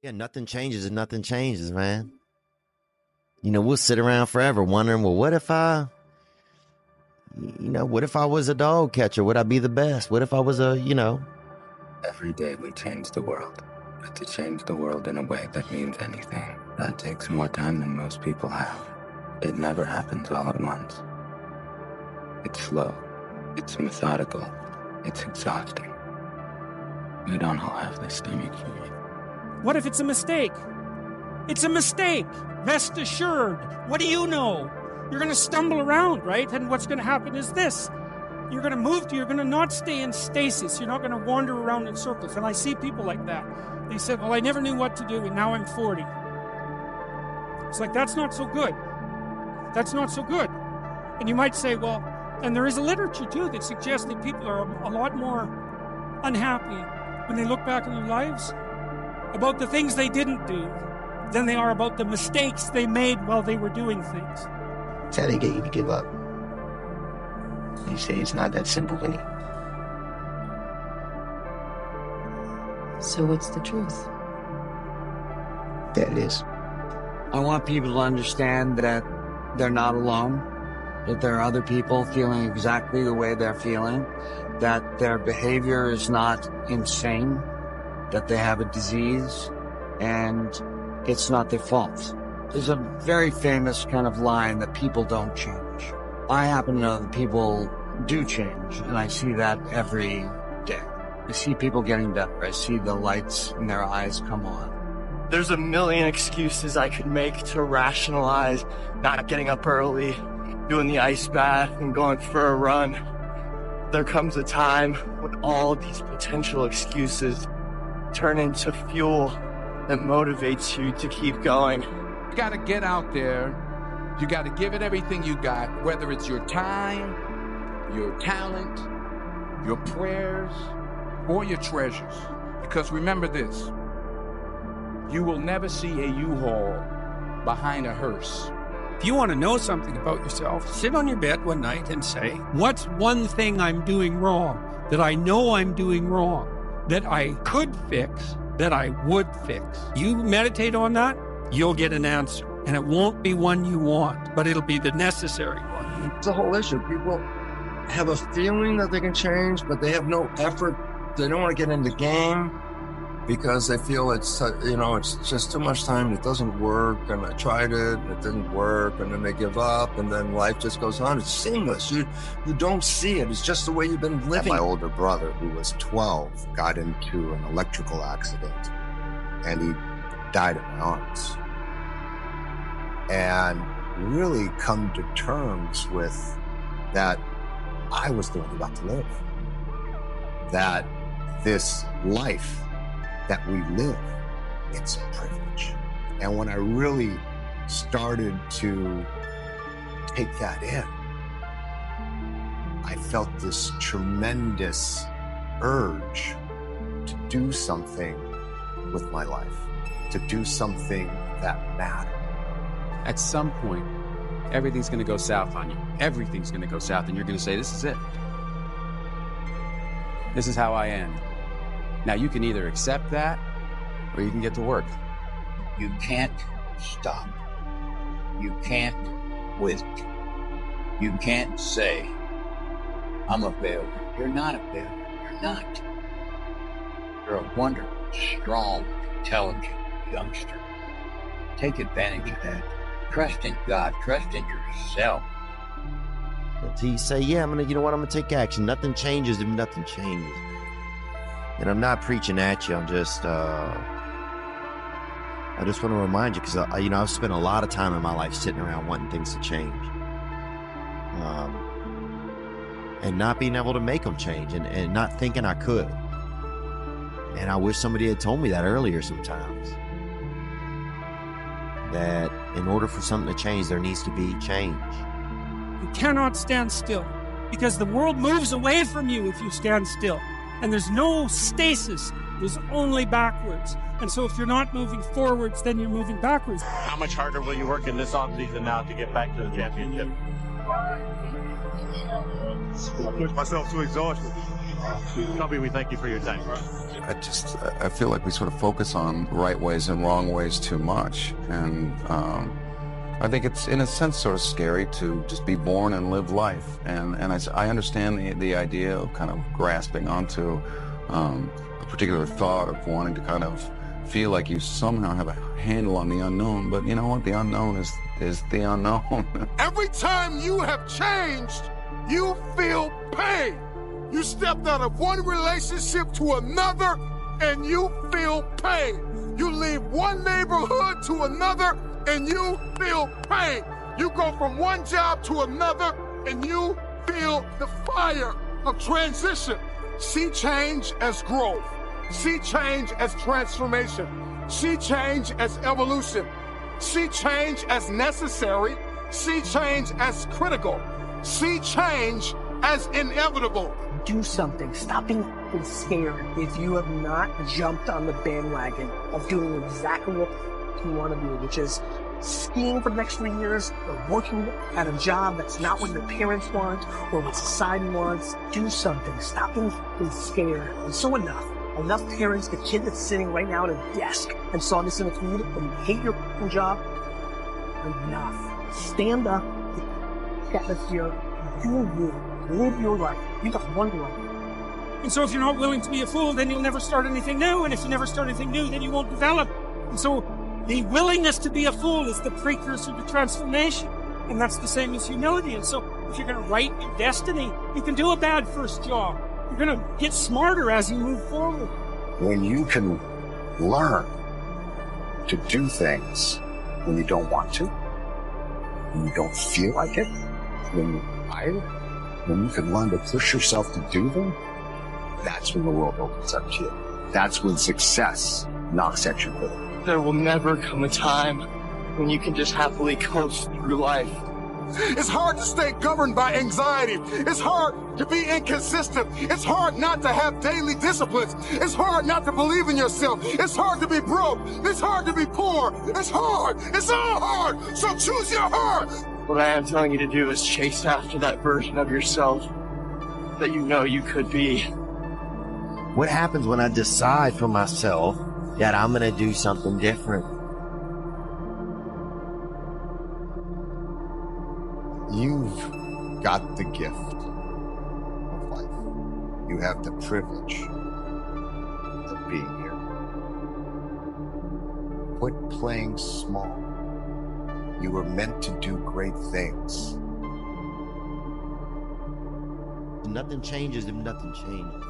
Yeah, nothing changes and nothing changes, man. You know, we'll sit around forever wondering, well, what if I was a dog catcher? Would I be the best? What if I was Every day we change the world. But to change the world in a way that means anything, that takes more time than most people have. It never happens all at once. It's slow. It's methodical. It's exhausting. We don't all have the stomach for it. What if it's a mistake? It's a mistake. Rest assured. What do you know? You're going to stumble around, right? And what's going to happen is this. You're going to you're going to not stay in stasis. You're not going to wander around in circles. And I see people like that. They said, well, I never knew what to do, and now I'm 40. It's like, that's not so good. That's not so good. And you might say, well, and there is a literature, too, that suggests that people are a lot more unhappy when they look back on their lives about the things they didn't do than they are about the mistakes they made while they were doing things. That's how they get you to give up. You say it's not that simple, Vinny. So what's the truth? That is. I want people to understand that they're not alone, that there are other people feeling exactly the way they're feeling, that their behavior is not insane, that they have a disease, and it's not their fault. There's a very famous kind of line that people don't change. I happen to know that people do change, and I see that every day. I see people getting better. I see the lights in their eyes come on. There's a million excuses I could make to rationalize not getting up early, doing the ice bath, and going for a run. There comes a time when all these potential excuses turn into fuel that motivates you to keep going. You got to get out there. You got to give it everything you got, whether it's your time, your talent, your prayers, or your treasures. Because remember this, you will never see a U-Haul behind a hearse. If you want to know something about yourself, sit on your bed one night and say, what's one thing I'm doing wrong, that I know I'm doing wrong, that I could fix, that I would fix? You meditate on that, you'll get an answer. And it won't be one you want, but it'll be the necessary one. It's a whole issue. People have a feeling that they can change, but they have no effort. They don't want to get in the game because they feel it's just too much time. It doesn't work. And I tried it and it didn't work. And then they give up and then life just goes on. It's seamless. You don't see it. It's just the way you've been living. My older brother, who was 12, got into an electrical accident and he died in my arms. And really come to terms with that I was the one about to live. That this life that we live, it's a privilege. And when I really started to take that in, I felt this tremendous urge to do something with my life, to do something that mattered. At some point, everything's going to go south on you. Everything's going to go south, and you're going to say, this is it. This is how I end. Now, you can either accept that, or you can get to work. You can't stop. You can't quit. You can't say, I'm a failure. You're not a failure. You're not. You're a wonderful, strong, intelligent youngster. Take advantage of that. Trust in God. Trust in yourself. Until you say, yeah, I'm going to take action. Nothing changes if nothing changes. And I'm not preaching at you. I'm just, I just want to remind you, because, I've spent a lot of time in my life sitting around wanting things to change. And not being able to make them change and not thinking I could. And I wish somebody had told me that earlier sometimes. That in order for something to change, there needs to be change. You cannot stand still, because the world moves away from you if you stand still. And there's no stasis, there's only backwards. And so if you're not moving forwards, then you're moving backwards. How much harder will you work in this offseason now to get back to the championship? I push myself to exhaustion. Kobe, we thank you for your time. I feel like we sort of focus on right ways and wrong ways too much. And I think it's, in a sense, sort of scary to just be born and live life. And I understand the idea of kind of grasping onto a particular thought of wanting to kind of feel like you somehow have a handle on the unknown. But you know what? The unknown is the unknown. Every time you have changed, you feel pain. You stepped out of one relationship to another, and you feel pain. You leave one neighborhood to another, and you feel pain. You go from one job to another, and you feel the fire of transition. See change as growth. See change as transformation. See change as evolution. See change as necessary. See change as critical. See change as inevitable. Do something. Stop being scared if you have not jumped on the bandwagon of doing exactly what you want to do, which is skiing for the next 3 years or working at a job that's not what your parents want or what society wants. Do something. Stop being scared. And so enough parents, the kid that's sitting right now at a desk and saw this in a feed and you hate your job. Enough. Stand up, atmosphere, do you. Live your life. You got one life. And so if you're not willing to be a fool, then you'll never start anything new. And if you never start anything new, then you won't develop. And so the willingness to be a fool is the precursor to transformation. And that's the same as humility. And so if you're going to write your destiny, you can do a bad first job. You're going to get smarter as you move forward. When you can learn to do things when you don't want to, when you don't feel like it, when you're tired, when you can learn to push yourself to do them, that's when the world opens up to you. That's when success knocks at your door. There will never come a time when you can just happily coast through life. It's hard to stay governed by anxiety. It's hard to be inconsistent. It's hard not to have daily disciplines. It's hard not to believe in yourself. It's hard to be broke. It's hard to be poor. It's hard. It's all hard. So choose your heart. What I am telling you to do is chase after that version of yourself that you know you could be. What happens when I decide for myself that I'm going to do something different? You've got the gift of life. You have the privilege of being here. Quit playing small. You were meant to do great things. Nothing changes if nothing changes.